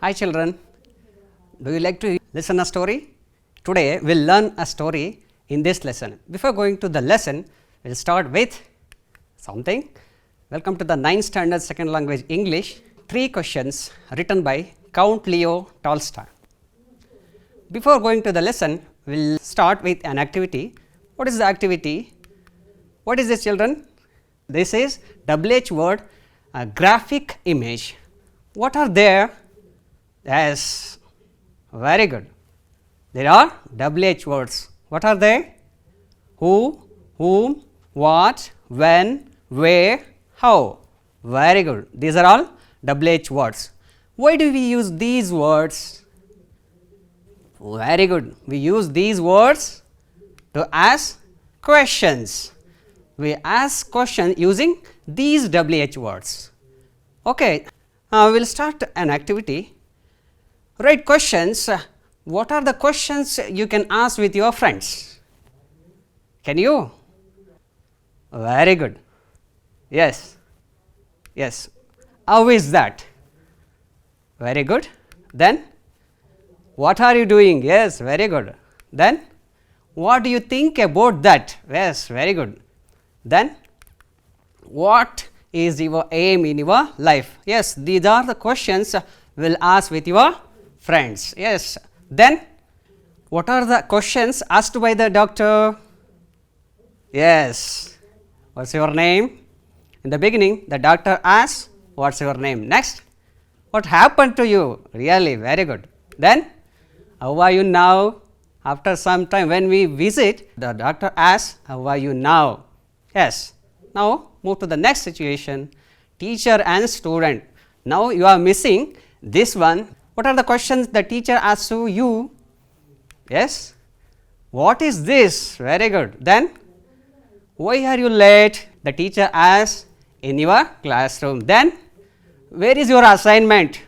Hi children, do you like to listen a story? Today we will learn a story in this lesson. Before going to the lesson, we will start with something. Welcome to the 9th standard second language English. 3 questions written by Count Leo Tolstoy. Before going to the lesson, we will start with an activity. What is the activity? What is this children? This is WH word, a graphic image. What are there? Yes, very good. There are WH words. What are they? Who, whom, what, when, where, how. Very good. These are all WH words. Why do we use these words? Very good. We use these words to ask questions. We ask questions using these WH words. Okay, we will start an activity. Write questions. What are the questions you can ask with your friends? Can you? Very good. Yes. Yes. How is that? Very good. Then, what are you doing? Yes, very good. Then, what do you think about that? Yes, very good. Then, what is your aim in your life? Yes, these are the questions we will ask with your friends. Yes. Then, what are the questions asked by the doctor? Yes. What's your name? In the beginning, the doctor asks, what's your name? Next, what happened to you? Really, very good. Then, how are you now? After some time, when we visit, the doctor asks, how are you now? Yes. Now, move to the next situation, teacher and student. Now, you are missing this one. What are the questions the teacher asks to you? Yes. What is this? Very good. Then, why are you late? The teacher asks in your classroom. Then, where is your assignment?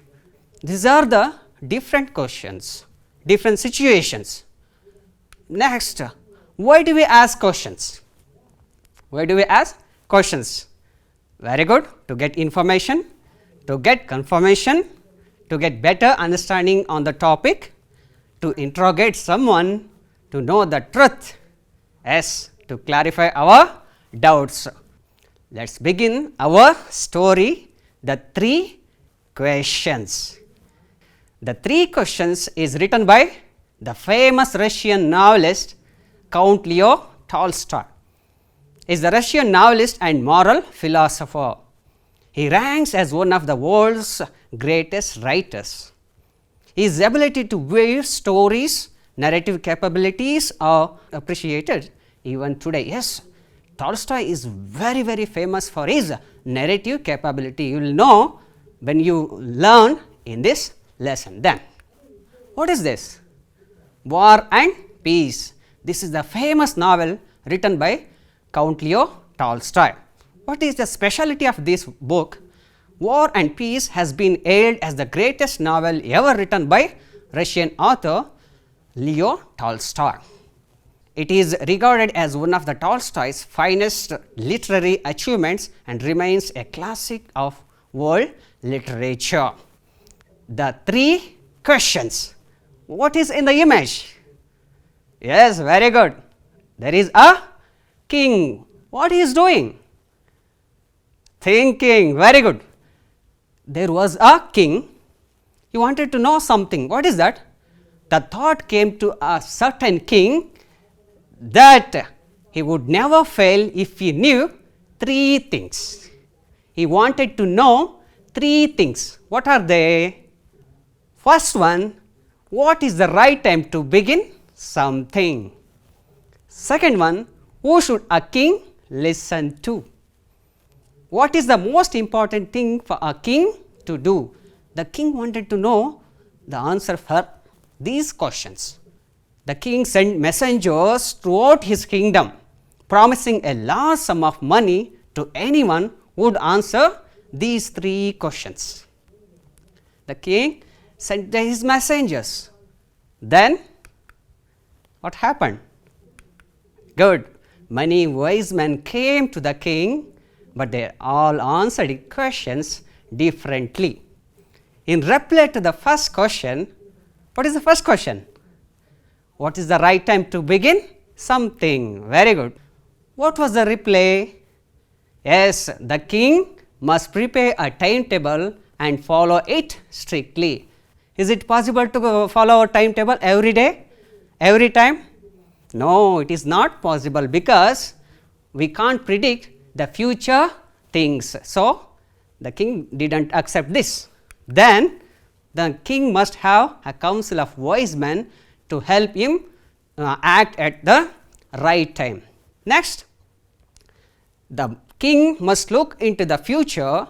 These are the different questions, different situations. Next, why do we ask questions? Why do we ask questions? Very good. To get information, to get confirmation, to get better understanding on the topic, to interrogate someone, to know the truth. Yes, to clarify our doubts. Let us begin our story, the 3 questions. The 3 questions is written by the famous Russian novelist Count Leo Tolstoy. He is the Russian novelist and moral philosopher. He ranks as one of the world's greatest writers. His ability to weave stories, narrative capabilities are appreciated even today. Yes, Tolstoy is very famous for his narrative capability. You will know when you learn in this lesson. Then, what is this? War and Peace. This is the famous novel written by Count Leo Tolstoy. What is the specialty of this book? War and Peace has been hailed as the greatest novel ever written by Russian author Leo Tolstoy. It is regarded as one of the Tolstoy's finest literary achievements and remains a classic of world literature. The 3 questions. What is in the image? Yes, very good. There is a king. What he is doing? Thinking. Very good. There was a king. He wanted to know something. What is that? The thought came to a certain king that he would never fail if he knew 3 things. He wanted to know 3 things. What are they? First one, what is the right time to begin something? Second one, who should a king listen to? What is the most important thing for a king to do? The king wanted to know the answer for these questions. The king sent messengers throughout his kingdom, promising a large sum of money to anyone who would answer these 3 questions. The king sent his messengers. Then, what happened? Good. Many wise men came to the king, but they all answered questions differently. In reply to the first question, what is the first question? What is the right time to begin something? Very good. What was the reply? Yes, the king must prepare a timetable and follow it strictly. Is it possible to follow a timetable every day, every time? No, it is not possible, because we can't predict the future things. So, the king didn't accept this. Then the king must have a council of wise men to help him act at the right time. Next, the king must look into the future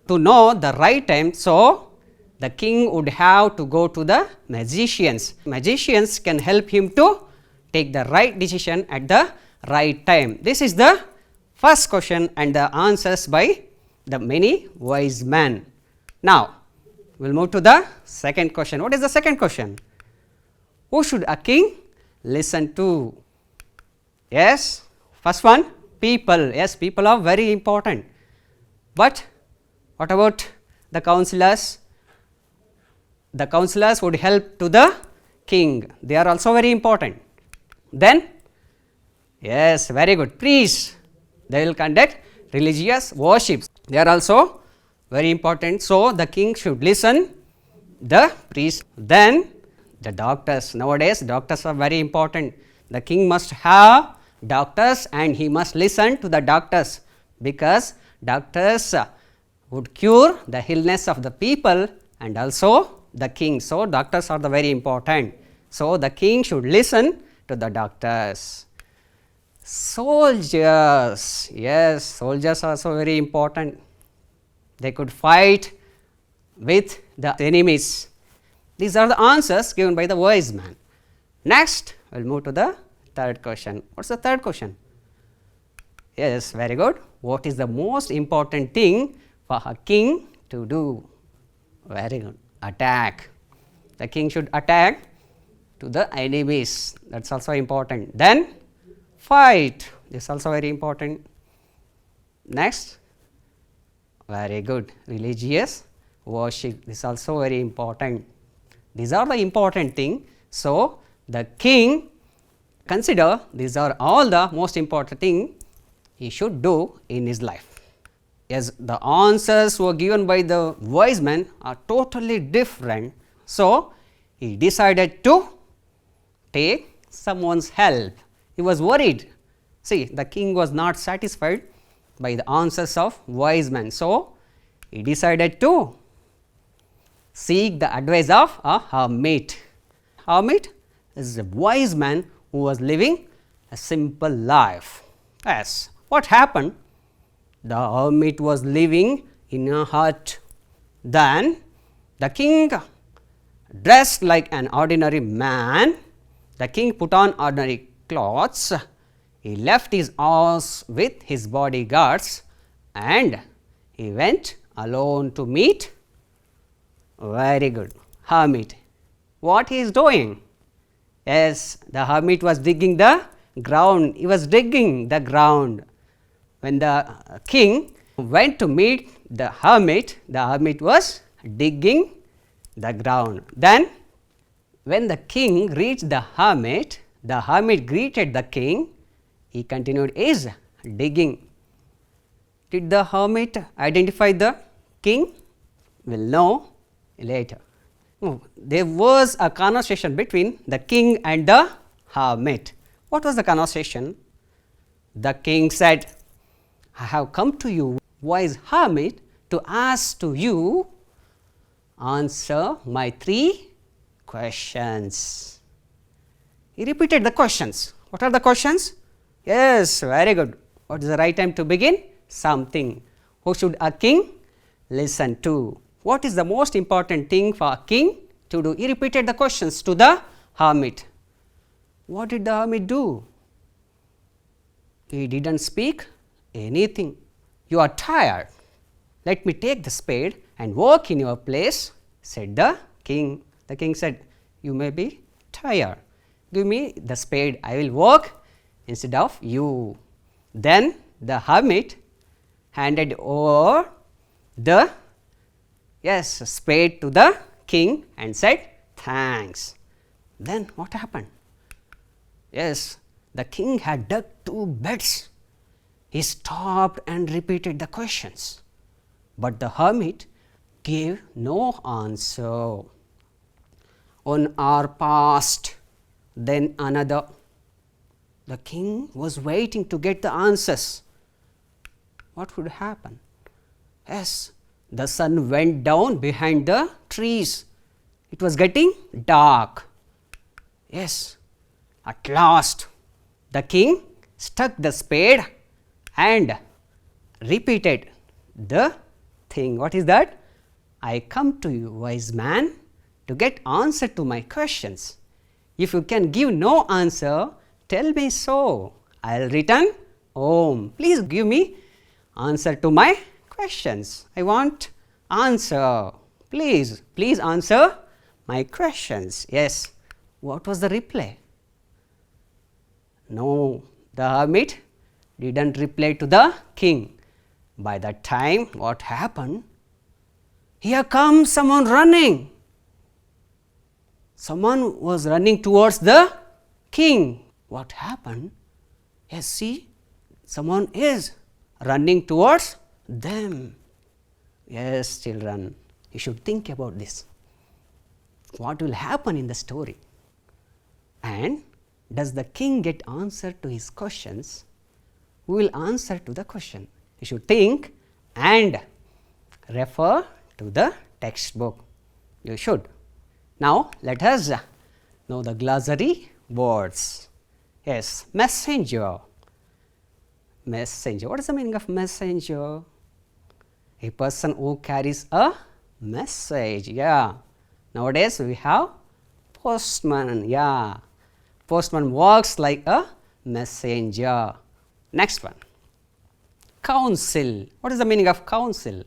to know the right time. So, the king would have to go to the magicians. Magicians can help him to take the right decision at the right time. This is the first question and the answers by the many wise men. Now, we will move to the second question. What is the second question? Who should a king listen to? Yes, first one, people. Yes, people are very important. But what about the counselors? The counselors would help to the king. They are also very important. Then, yes, very good, priests. They will conduct religious worships. They are also very important. So, the king should listen the priests. Then, the doctors. Nowadays, doctors are very important. The king must have doctors and he must listen to the doctors, because doctors would cure the illness of the people and also the king. So, doctors are the very important. So, the king should listen to the doctors. Soldiers. Yes, soldiers are also very important. They could fight with the enemies. These are the answers given by the wise man. Next, we will move to the third question. What is the third question? Yes, very good. What is the most important thing for a king to do? Very good. Attack. The king should attack to the enemies. That is also important. Then, fight. This is also very important. Next, very good. Religious worship. This is also very important. These are the important things. So, the king consider these are all the most important thing he should do in his life. Yes, the answers were given by the wise men are totally different. So, he decided to take someone's help. He was worried. See, the king was not satisfied by the answers of wise men. So, he decided to seek the advice of a hermit. Hermit is a wise man who was living a simple life. Yes, what happened? The hermit was living in a hut. Then the king dressed like an ordinary man. The king put on ordinary clothes. He left his house with his bodyguards and he went alone to meet. Very good. Hermit. What he is doing? Yes, the hermit was digging the ground. He was digging the ground. When the king went to meet the hermit was digging the ground. Then, when the king reached the hermit greeted the king. He continued his digging. Did the hermit identify the king? We will know later. There was a conversation between the king and the hermit. What was the conversation? The king said, I have come to you, wise hermit, to ask to you answer my 3 questions. He repeated the questions. What are the questions? Yes, very good. What is the right time to begin something? Who should a king listen to? What is the most important thing for a king to do? He repeated the questions to the hermit. What did the hermit do? He didn't speak anything. You are tired. Let me take the spade and work in your place, said the king. The king said, you may be tired. Give me the spade, I will work instead of you. Then the hermit handed over the yes, spade to the king and said thanks. Then what happened? Yes, the king had dug 2 beds. He stopped and repeated the questions, but the hermit gave no answer. 1 hour passed, then another. The king was waiting to get the answers. What would happen? Yes, the sun went down behind the trees. It was getting dark. Yes, at last the king stuck the spade and repeated the thing. What is that? I come to you, wise man, to get answer to my questions. If you can give no answer, tell me so. I will return home. Please give me answer to my questions. I want answer. Please answer my questions. Yes. What was the reply? No, the hermit didn't reply to the king. By that time, what happened? Here comes someone running. Someone was running towards the king. What happened? Yes, see, someone is running towards them. Yes, children, you should think about this. What will happen in the story? And does the king get answer to his questions? Who will answer to the question? You should think and refer to the textbook. You should. Now, let us know the glossary words. Yes, messenger. Messenger. What is the meaning of messenger? A person who carries a message. Yeah. Nowadays, we have postman. Yeah. Postman works like a messenger. Next one. Council. What is the meaning of council?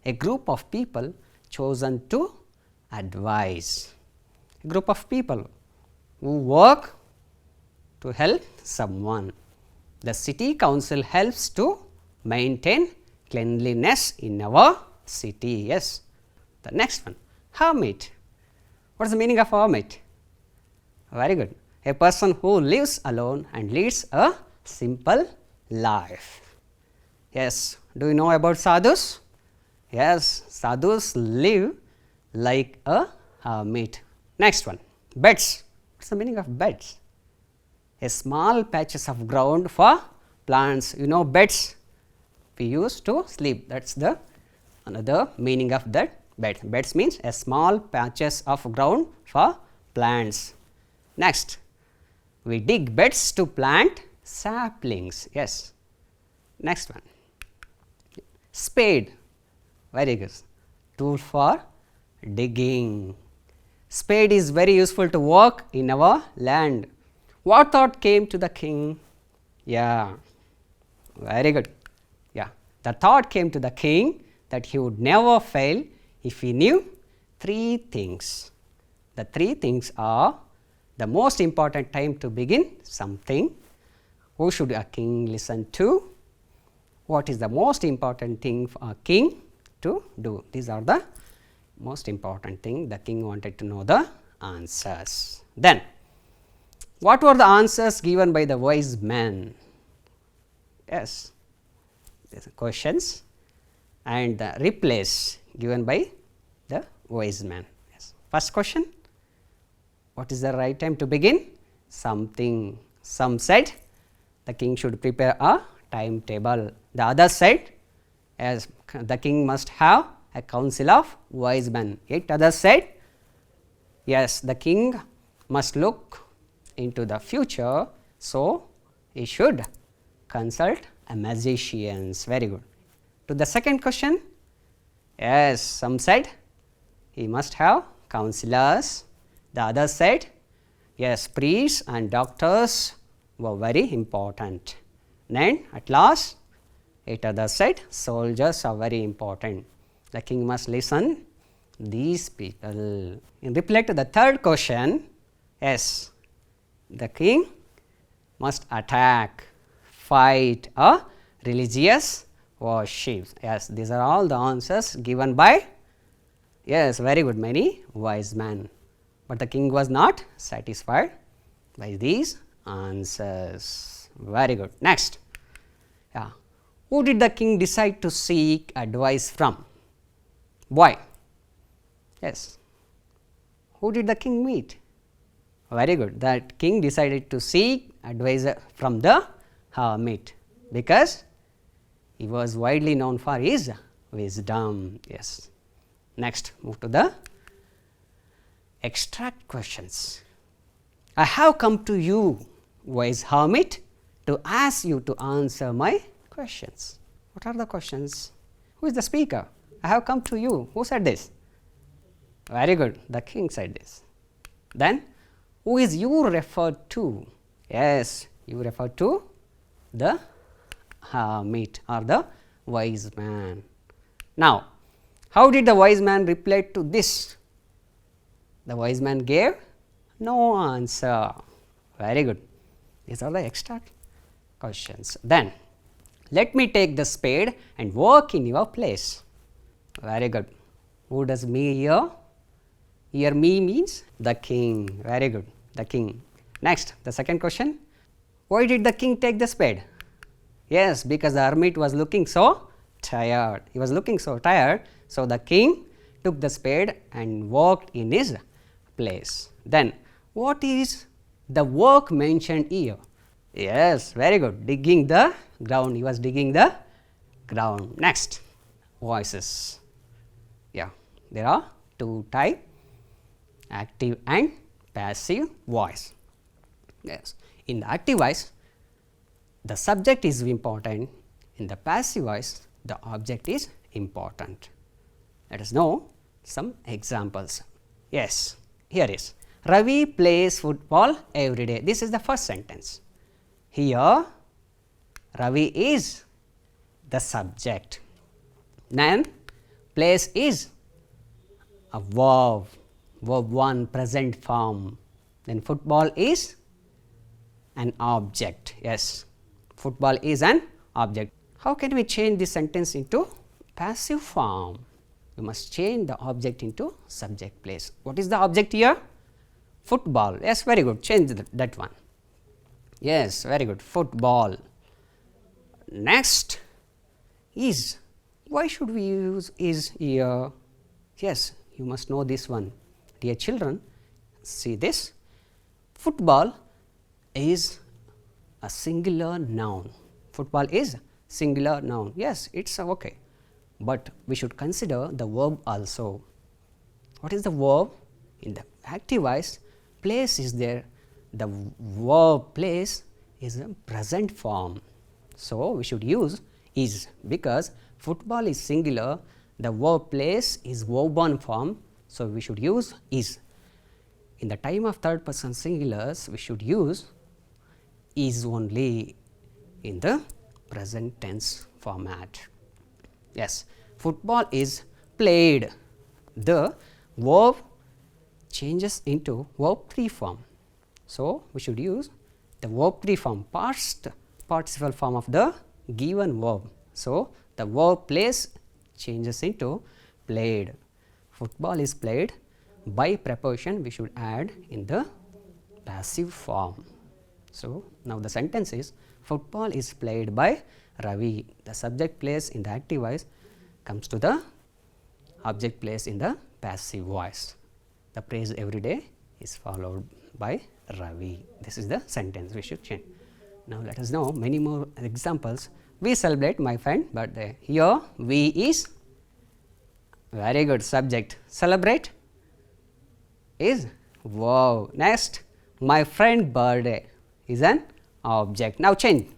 A group of people chosen to advise. A group of people who work to help someone. The city council helps to maintain cleanliness in our city. Yes. The next one. Hermit. What is the meaning of hermit? Very good. A person who lives alone and leads a simple life. Yes. Do you know about sadhus? Yes. Sadhus live like a hermit. Next one. Beds. What is the meaning of beds? A small patches of ground for plants. You know beds we use to sleep. That is the another meaning of that bed. Beds means a small patches of ground for plants. Next, we dig beds to plant saplings. Yes. Next one. Spade. Very good. Tool for digging. Spade is very useful to work in our land. What thought came to the king? Yeah, very good. Yeah, the thought came to the king that he would never fail if he knew 3 things. The 3 things are the most important time to begin something. Who should a king listen to? What is the most important thing for a king to do? These are the most important thing. The king wanted to know the answers. Then, what were the answers given by the wise men? Yes, these are questions and the replies given by the wise man. Yes. First question, what is the right time to begin something? Some said the king should prepare a timetable. The other said, as the king must have a council of wise men. Yet others said, yes, the king must look into the future, so he should consult a magicians. Very good. To the second question, yes, some said he must have counselors. The others said, yes, priests and doctors were very important. Then at last, yet others said soldiers are very important. The king must listen these people. In reply to the third question, yes, the king must attack, fight a religious worship. Yes, these are all the answers given by Yes, very good, many wise men. But the king was not satisfied by these answers. Very good. Next. Yeah. Who did the king decide to seek advice from? Why? Yes. Who did the king meet? Very good. That king decided to seek advice from the hermit because he was widely known for his wisdom. Yes. Next, move to the extract questions. I have come to you, wise hermit, to ask you to answer my questions. What are the questions? Who is the speaker? I have come to you. Who said this? Very good. The king said this. Then, who is you referred to? Yes, you refer to the hermit or the wise man. Now, how did the wise man reply to this? The wise man gave no answer. Very good. These are the extra questions. Then, let me take the spade and work in your place. Very good. Who does me here? Here me means the king. Very good. The king. Next, the second question. Why did the king take the spade? Yes, because the hermit was looking so tired. He was looking so tired. So, the king took the spade and walked in his place. Then, what is the work mentioned here? Yes, very good. Digging the ground. He was digging the ground. Next, voices. Yeah, there are two types, active and passive voice. Yes, in the active voice, the subject is important. In the passive voice, the object is important. Let us know some examples. Yes, here is Ravi plays football every day. This is the first sentence. Here, Ravi is the subject. Then, plays is a verb, verb 1 present form. Then, football is an object. Yes, football is an object. How can we change this sentence into passive form? We must change the object into subject place. What is the object here? Football. Yes, very good. Change that one. Yes, very good. Football. Next is. Why should we use is here? Yes, you must know this one. Dear children, see this. Football is a singular noun. Football is singular noun. Yes, it's okay. But we should consider the verb also. What is the verb? In the active voice, place is there. The verb place is a present form. So, we should use is because football is singular, the verb place is verb 1 form. So, we should use is. In the time of third person singulars, we should use is only in the present tense format. Yes, football is played. The verb changes into verb 3 form. So, we should use the verb 3 form, past participle form of the given verb. So, the verb plays changes into played. Football is played. By preposition, we should add in the passive form. So, now the sentence is football is played by Ravi. The subject place in the active voice comes to the object place in the passive voice. The praise every day is followed by Ravi. This is the sentence we should change. Now, let us know many more examples. We celebrate my friend birthday. Here, we is very good subject. Celebrate is verb. Next, my friend birthday is an object. Now, change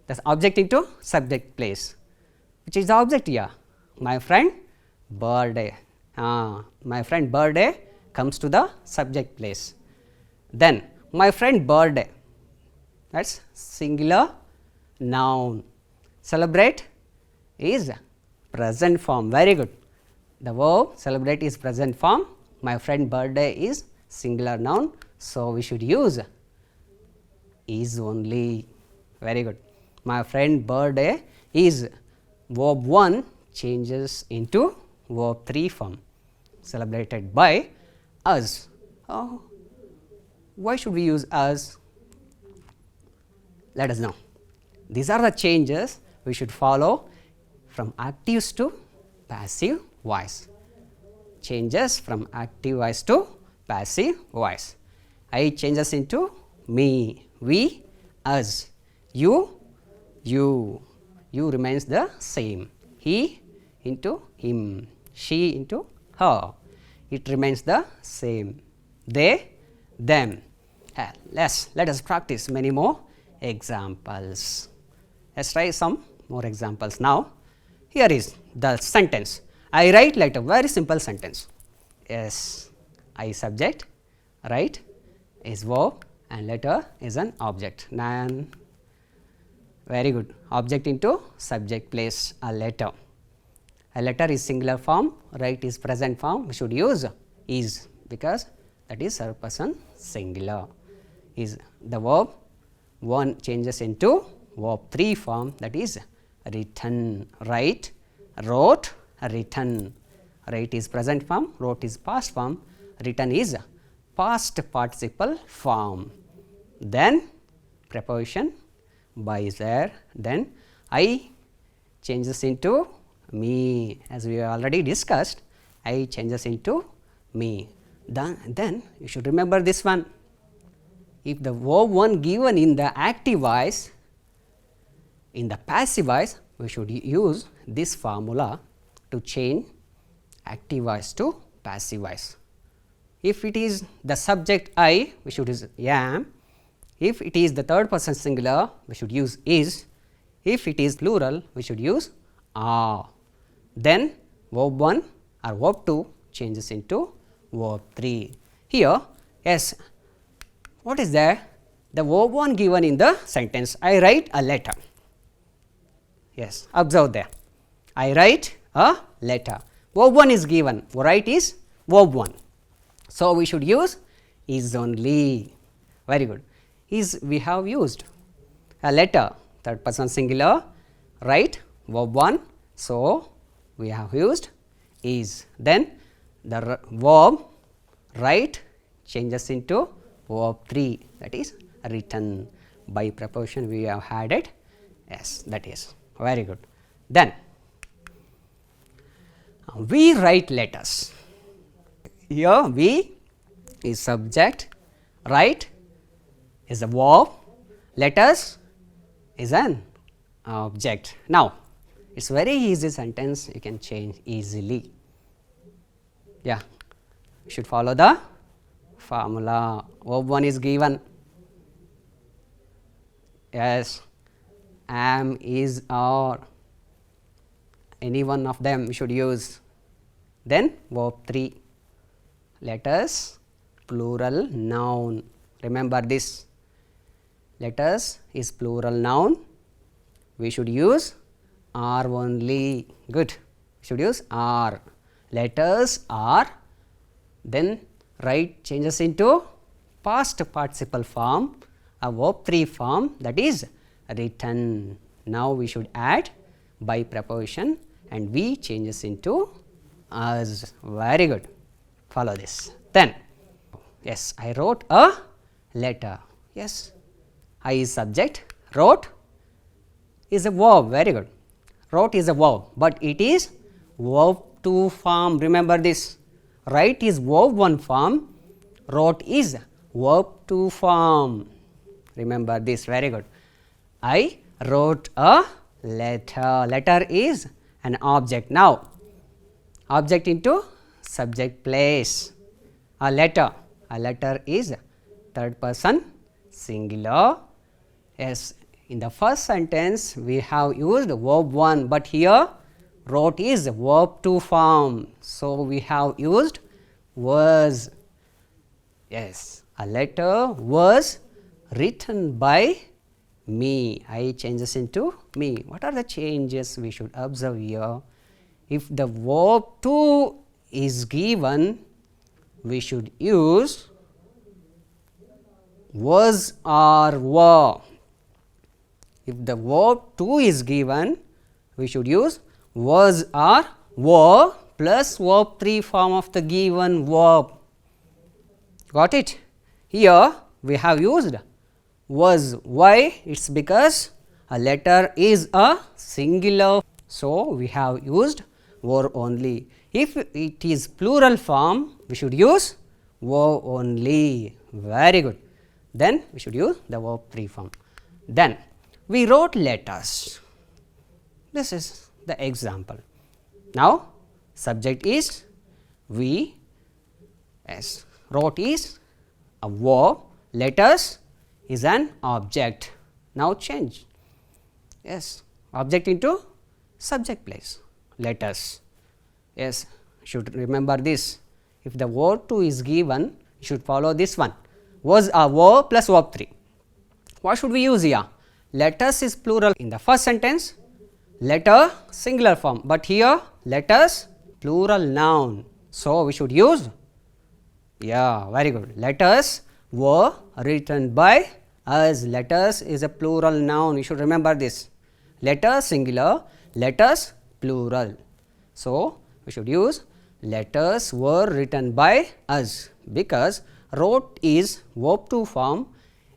the object into subject place. Which is the object here? My friend birthday. My friend birthday comes to the subject place. Then, my friend birthday, that is singular noun. Celebrate is present form. Very good. The verb celebrate is present form. My friend birthday is singular noun. So, we should use is only. Very good. My friend birthday is verb 1 changes into verb 3 form. celebrated by us. Why should we use us? Let us know. These are the changes we should follow from active to passive voice. Changes from active voice to passive voice. I changes into me, we, us, you remains the same, he into him, she into her, it remains the same, they, them. Let us practice many more examples. Let us try some more examples now. Here is the sentence. I write letter, very simple sentence. Yes, I subject, write is verb and letter is an object. Very good. Object into subject place a letter. A letter is singular form, write is present form. We should use is because that is third person singular. Is the verb 1 changes into verb 3 form, that is written, write, wrote, written. Write is present form, wrote is past form, written is past participle form. Then preposition by is there, then I changes into me, as we already discussed, I changes into me. Then you should remember this one. If the verb 1 given in the active voice, in the passive voice, we should use this formula to change active voice to passive voice. If it is the subject I, we should use am. If it is the third person singular, we should use is. If it is plural, we should use are. Then verb 1 or verb 2 changes into verb 3. Here, yes, what is there? The verb 1 given in the sentence, I write a letter. Yes, observe there. I write a letter. Verb 1 is given, write is verb 1. So, we should use is only. Very good. Is we have used a letter, third person singular, write verb 1. So, we have used is. Then the verb write changes into verb 3, that is written. By preposition we have had it. Yes, that is very good. Then we write letters. Here we is subject, write is a verb, letters is an object. Now, it is very easy sentence, you can change easily. Yeah, you should follow the formula. Verb 1 is given. Yes, am, is, are, any one of them we should use. Then verb 3, letters, plural noun. Remember this, letters is plural noun, we should use are only. Good, we should use are. Letters are, then write changes into past participle form, a verb 3 form, that is written. Now, we should add by preposition and we changes into us. Very good, follow this. Then yes, I wrote a letter. Yes, I is subject, wrote is a verb. Very good, wrote is a verb, but it is verb 2 form. Remember this, write is verb 1 form, wrote is verb 2 form. Remember this, very good. I wrote a letter. Letter is an object. Now, object into subject place. A letter is third person singular. Yes, in the first sentence we have used verb 1, but here wrote is verb 2 form. So, we have used was. Yes, a letter was written by me. I changes into me. What are the changes we should observe here? If the verb 2 is given, we should use was or were. If the verb 2 is given, we should use was or were plus verb 3 form of the given verb. Got it? Here we have used was. Why? It is because a letter is a singular. So, we have used were only. If it is plural form, we should use were only. Very good. Then we should use the verb 3 form. Then we wrote letters. This is the example. Now, subject is we, yes, wrote is a verb, letters is an object. Now, change, yes, object into subject place, letters, yes, should remember this. If the verb 2 is given, you should follow this one, was a verb plus verb 3. What should we use here? Letters is plural in the first sentence, letter singular form, but here letters plural noun. So, we should use, yeah, very good, letters were written by us. Letters is a plural noun, you should remember this, letters singular, letters plural. So, we should use letters were written by us, because wrote is verb 2 form.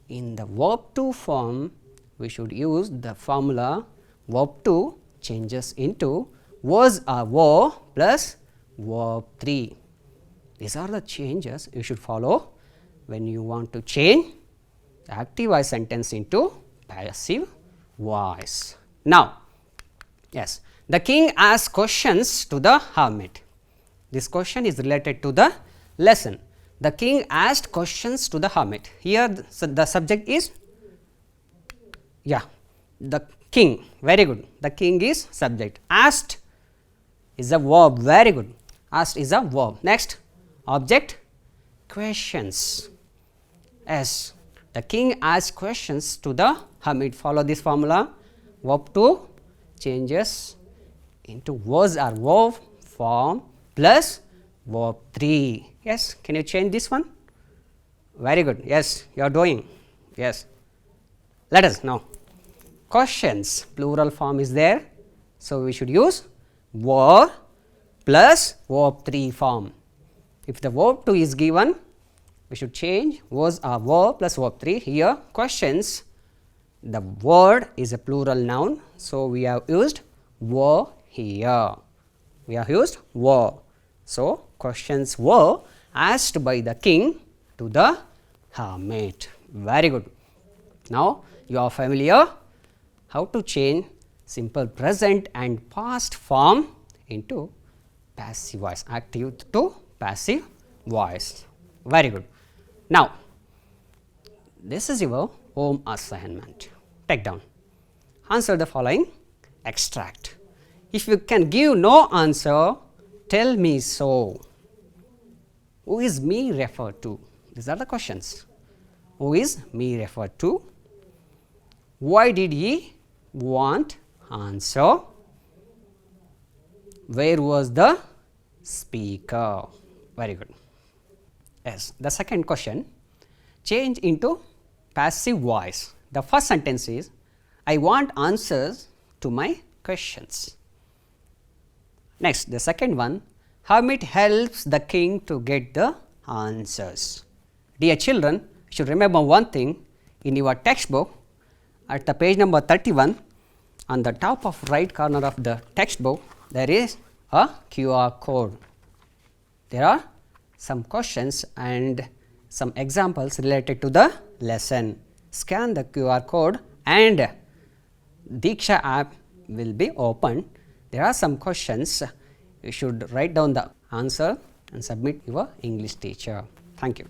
In the verb 2 form, we should use the formula verb 2 changes into was a verb plus verb 3. These are the changes you should follow when you want to change the active voice sentence into passive voice. Now, yes, the king asked questions to the hermit. This question is related to the lesson. The king asked questions to the hermit. Here the subject is, yeah, the king, very good. The king is subject. Asked is a verb, very good. Asked is a verb. Next, object, questions. Yes, the king asked questions to the hermit. Follow this formula. Verb 2 changes into was or verb form plus verb 3. Yes, can you change this one? Very good. Yes, you are doing. Yes. Let us now. Questions, plural form is there. So, we should use were plus verb 3 form. If the verb 2 is given, we should change was a verb plus verb 3. Here questions, the word is a plural noun. So, we have used were here. We have used were. So, questions were asked by the king to the hermit. Very good. Now, you are familiar how to change simple present and past form into passive voice, active to passive voice. Very good. Now, this is your home assignment. Take down. Answer the following extract. If you can give no answer, tell me so. Who is me referred to? These are the questions. Who is me referred to? Why did he want answer? Where was the speaker? Very good. Yes, the second question, change into passive voice. The first sentence is, I want answers to my questions. Next, the second one, hermit helps the king to get the answers. Dear children, you should remember one thing, in your textbook at the page number 31, on the top of right corner of the textbook, there is a QR code. There are some questions and some examples related to the lesson. Scan the QR code and Diksha app will be opened. There are some questions. You should write down the answer and submit your English teacher. Thank you.